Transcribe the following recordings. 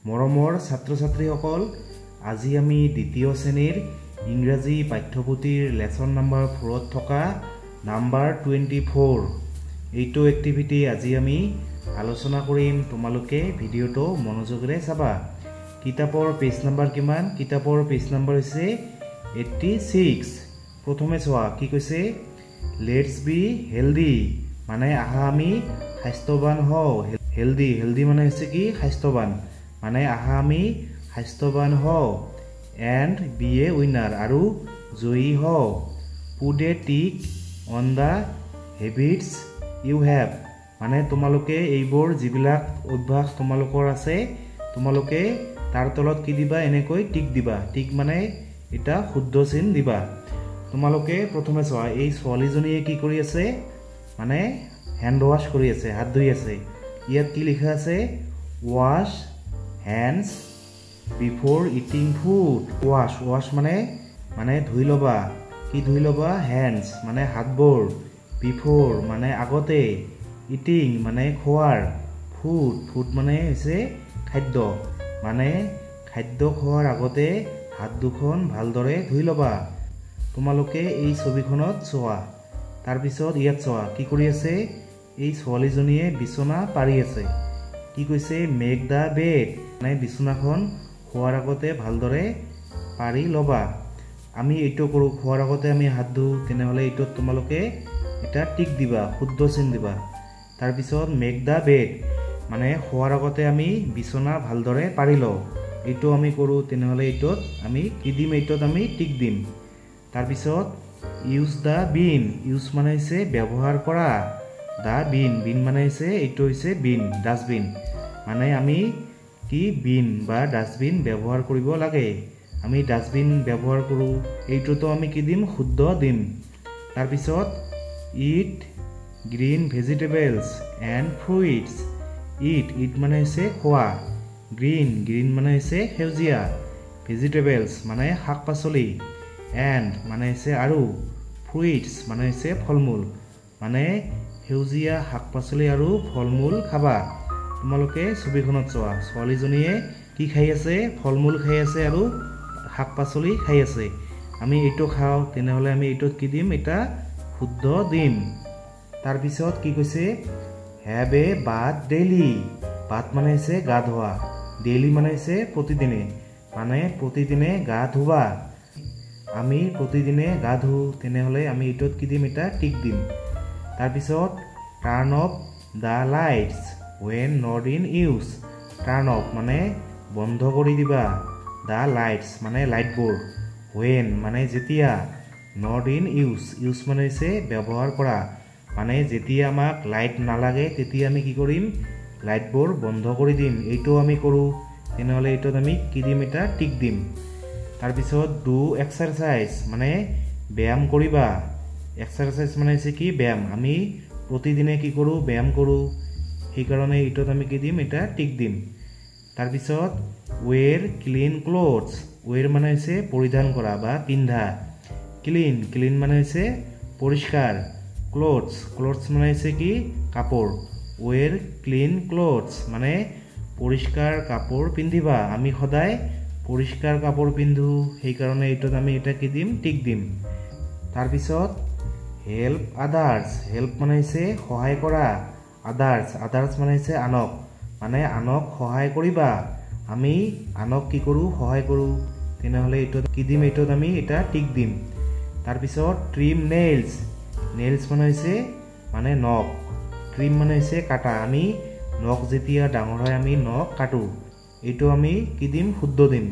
মৰমৰ ছাত্ৰ-ছাত্ৰীসকল, আজি আমি দ্বিতীয় শ্ৰেণীৰ ইংৰাজী পাঠ্যপুথিৰ লেসন নাম্বাৰ 4 ত থকা নাম্বাৰ 24 এইটো এক্টিভিটি আজি আমি আলোচনা কৰিম। তোমালোকে ভিডিওটো মনোযোগেৰে চাবা। কিতাপৰ পেজ নাম্বাৰ কিমান? কিতাপৰ পেজ নাম্বাৰ হৈছে 86। প্ৰথমে চোৱা কি কৈছে, লেটস বি হেলদি, মানে আহা আমি স্বাস্থ্যৱান হওঁ। হেলদি হেলদি মানে হৈছে কি স্বাস্থ্যৱান, মানে আহা আমি স্বাস্থ্যৱান হওঁ। এণ্ড বি এ উইনাৰ, আৰু জয়ী হওঁ। Put a tick on the habits you have, মানে তোমালোকে এইবোৰ যিবিলাক অভ্যাস তোমালোকৰ আছে তোমালোকে তাৰ তলত কি দিবা, এনেকৈ টিক দিবা। টিক মানে এটা শুদ্ধ চিন দিবা। তোমালোকে প্ৰথমে চোৱা, এই ছোৱালীজনীয়ে কি কৰি আছে, মানে হেণ্ড ৱাছ কৰি আছে, হাত ধুই আছে। ইয়াত কি লিখা আছে, wash hands বিফোৰ eating food. Wash wash মানে ধুই ল'বা। কি ধুই ল'বা? হেণ্ডছ মানে হাতবোৰ, বিফোৰ মানে আগতে, ইটিং মানে খোৱাৰ, ফুড ফুড মানে হৈছে খাদ্য, মানে খাদ্য খোৱাৰ আগতে হাত দুখন ভালদৰে ধুই ল'বা। তোমালোকে এই ছবিখনত চোৱা। তাৰপিছত ইয়াত চোৱা কি কৰি আছে, এই ছোৱালীজনীয়ে বিচনা পাৰি আছে। কি কৈছে, মেক দ্য বেড, মানে বিচনাখন খোৱাৰ আগতে ভালদৰে পাৰি ল'বা। আমি এইটো কৰোঁ, খোৱাৰ আগতে আমি হাত ধুওঁ, তেনেহ'লে এইটোত তোমালোকে এটা টিক দিবা, শুদ্ধ চিন দিবা। তাৰপিছত মেক দ্য বেড, মানে খোৱাৰ আগতে আমি বিচনা ভালদৰে পাৰি লওঁ, এইটো আমি কৰোঁ, তেনেহ'লে এইটোত আমি কি দিম, এইটোত আমি টিক দিম। তাৰপিছত ইউজ দ্য বিন, ইউজ মানে হৈছে ব্যৱহাৰ কৰা, দ্য বিন বিন মানে হৈছে এইটো হৈছে বিন, ডাষ্টবিন, মানে আমি কি বিন বা ডাষ্টবিন ব্যৱহাৰ কৰিব লাগে। আমি ডাষ্টবিন ব্যৱহাৰ কৰোঁ, এইটোতো আমি কি দিম, শুদ্ধ দিম। তাৰপিছত it green vegetables and fruits. It মানে হৈছে খোৱা, গ্ৰীণ মানে হৈছে সেউজীয়া, ভেজিটেবলছ মানে শাক পাচলি, এণ্ড মানে হৈছে আৰু, ফ্ৰুইটছ মানে হৈছে ফল মূল, মানে সেউজীয়া শাক পাচলি আৰু ফল মূল খাবা। তোমালোকে ছবিখনত চোৱা, ছোৱালীজনীয়ে কি খাই আছে, ফল মূল খাই আছে আৰু শাক পাচলি খাই আছে। আমি এইটো খাওঁ, তেনেহ'লে আমি এইটোত কি দিম, এটা শুদ্ধ দিম। তাৰপিছত কি কৈছে, have a bath daily. Bath মানে হৈছে গা ধোৱা, ডেইলি মানে হৈছে প্ৰতিদিনে, মানে প্ৰতিদিনে গা ধুবা। আমি প্ৰতিদিনে গা ধুওঁ, তেনেহ'লে আমি এইটোত কি দিম, এটা টিক দিম। তাৰপিছত turn off the lights when not in use. Turn off মানে বন্ধ কৰি দিবা, দ্য লাইটছ মানে লাইটবোৰ, ৱেন মানে যেতিয়া, নট ইন ইউজ ইউজ মানে হৈছে ব্যৱহাৰ কৰা, মানে যেতিয়া আমাক লাইট নালাগে তেতিয়া আমি কি কৰিম, লাইটবোৰ বন্ধ কৰি দিম। এইটো আমি কৰোঁ, তেনেহ'লে এইটোত আমি কি দিম, এটা টিক দিম। তাৰপিছত ডু এক্সাৰচাইজ মানে ব্যায়াম কৰিবা। এক্সাৰচাইজ মানে হৈছে কি, ব্যায়াম। আমি প্ৰতিদিনে কি কৰোঁ, ব্যায়াম কৰোঁ, সেইকাৰণে এইটোত আমি কি দিম, এটা টিক দিম। তাৰপিছত ৱেৰ ক্লিন ক্লথছ। ৱেৰ মানে হৈছে পৰিধান কৰা বা পিন্ধা, ক্লিন মানে হৈছে পৰিষ্কাৰ, ক্লথছ মানে হৈছে কি কাপোৰ। ৱেৰ ক্লিন ক্লথছ মানে পৰিষ্কাৰ কাপোৰ পিন্ধিবা। আমি সদায় পৰিষ্কাৰ কাপোৰ পিন্ধোঁ, সেইকাৰণে এইটোত আমি এটা কি দিম, টিক দিম। তাৰপিছত হেল্প আদাৰ্ছ। হেল্প মানে হৈছে সহায় কৰা, আদাৰ্ছ মানে হৈছে আনক, মানে আনক সহায় কৰিবা। আমি আনক কি কৰোঁ, সহায় কৰোঁ, তেনেহ'লে এইটোত কি দিম, এইটোত আমি এটা টিক দিম। তাৰপিছত ট্ৰিম নেইলছ। নেইলছ মানে হৈছে মানে নখ, ট্ৰিম মানে হৈছে কাটা। আমি নখ যেতিয়া ডাঙৰ হয় আমি নখ কাটোঁ, এইটো আমি কি দিম, শুদ্ধ দিম।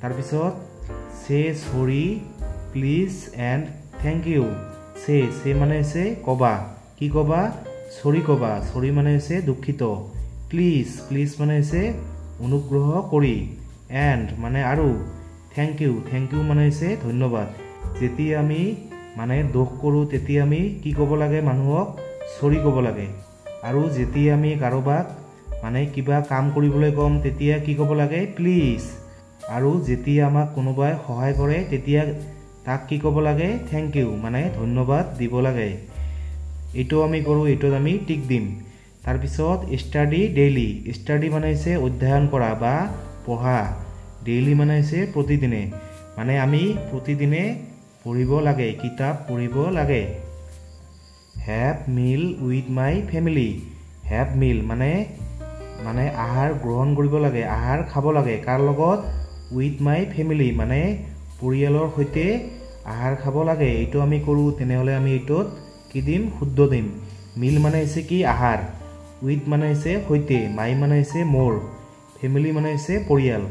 তাৰপিছত চে চৰি প্লিজ এণ্ড থেংক ইউ। চে মানে হৈছে ক'বা, কি ক'বা, চৰি ক'বা, চৰি মানে হৈছে দুখিত, প্লিজ মানে হৈছে অনুগ্ৰহ কৰি, এণ্ড মানে আৰু, থেংক ইউ মানে হৈছে ধন্যবাদ। যেতিয়া আমি মানে দোষ কৰোঁ তেতিয়া আমি কি ক'ব লাগে, মানুহক চৰি ক'ব লাগে। আৰু যেতিয়া আমি কাৰোবাক মানে কিবা কাম কৰিবলৈ ক'ম তেতিয়া কি ক'ব লাগে, প্লিজ। আৰু যেতিয়া আমাক কোনোবাই সহায় কৰে তেতিয়া তাক কি ক'ব লাগে, থেংক ইউ মানে ধন্যবাদ দিব লাগে। এইটো আমি কৰোঁ, এইটোত আমি টিক দিম। তাৰ পিছত ষ্টাডি ডেইলি ষ্টাডি মানে হৈছে অধ্যয়ন কৰা বা পঢ়া ডেইলি মানে হৈছে প্ৰতিদিনে মানে আমি প্ৰতিদিনে পঢ়িব লাগে কিতাপ পঢ়িব লাগে have meal with my family have meal মানে আহাৰ গ্ৰহণ কৰিব লাগে আহাৰ খাব লাগে কাৰ লগত উইথ মাই ফ্যামিলি মানে পৰিয়ালৰ সৈতে আহাৰ খাব লাগে এইটো আমি কৰো তেনেহলে আমি এইটোত কি দিম শুদ্ধ দিম মিল মানে হৈছে কি আহাৰ উইথ মানে হৈছে সৈতে মাই মানে হৈছে মোৰ ফ্যামিলি মানে হৈছে পৰিয়াল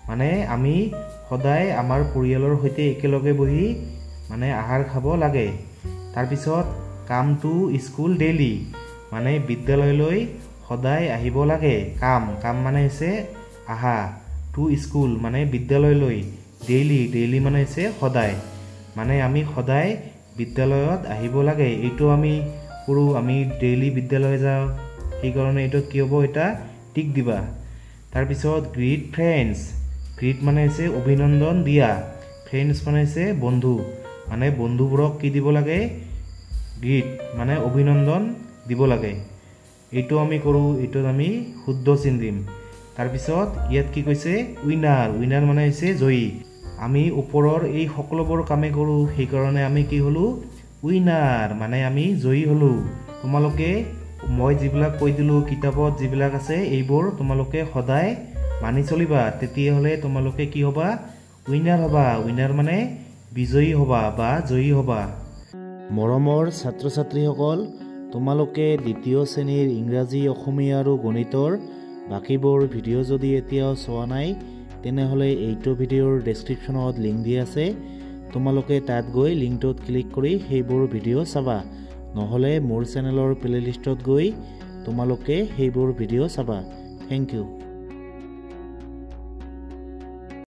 মানে আমি সদায় আমাৰ পৰিয়ালৰ সৈতে একেলগে বহি মানে আহাৰ খাব লাগে তাৰ পিছত কাম টু স্কুল ডেইলি মানে বিদ্যালয়লৈ সদায় আহিব লাগে কাম মানে হৈছে আহা টু স্কুল মানে বিদ্যালয়লৈ ডেইলি মানে হৈছে সদায় মানে আমি সদায় বিদ্যালয়ত আহিব লাগে এইটো আমি কৰো আমি ডেইলি বিদ্যালয় যাওঁ এই কাৰণে এইটো কি হ'ব এটা টিক দিবা তাৰ পিছত গ্ৰীট ফ্ৰেন্ডছ গ্ৰীট মানে হৈছে অভিনন্দন দিয়া ফ্ৰেন্ডছ মানে হৈছে বন্ধু মানে বন্ধুবোৰক কি দিব লাগে গ্ৰীট মানে অভিনন্দন দিব লাগে এইটো আমি কৰো এইটো আমি শুদ্ধ চিন দিম তাৰ পিছত ইয়াত কি কৈছে উইনাৰ মানে হৈছে জয়ী আমি ওপৰৰ এই সকলোবোৰ কামে কৰো সেই কাৰণে আমি কি হলো উইনাৰ মানে আমি জয়ী হলো তোমালোকে মই যিবিলাক কৈ দিলো কিতাপত যিবিলাক আছে এইবোৰ তোমালোকে সদায় মানি চলিবা তেতিয়া হলে তোমালোকে কি হবা উইনাৰ হবা উইনাৰ মানে বিজয়ী হবা বা জয়ী হবা মৰমৰ ছাত্ৰ ছাত্ৰীসকল তোমালোকে দ্বিতীয় শ্ৰেণীৰ ইংৰাজী অসমীয়া আৰু গণিতৰ বাকিবোৰ ভিডিঅ' যদি এতিয়াও চোৱা নাই তেনেহলে এইটো ভিডিঅ'ৰ ডেসক্ৰিপচনত লিংক দিয়া আছে তোমালোকে তাত গৈ লিংকটোত ক্লিক কৰি সেইবোৰ ভিডিঅ' চাবা নহলে মোৰ চেনেলৰ প্লেলিষ্টত গৈ তোমালোকে সেইবোৰ ভিডিঅ' চাবা থ্যাংক ইউ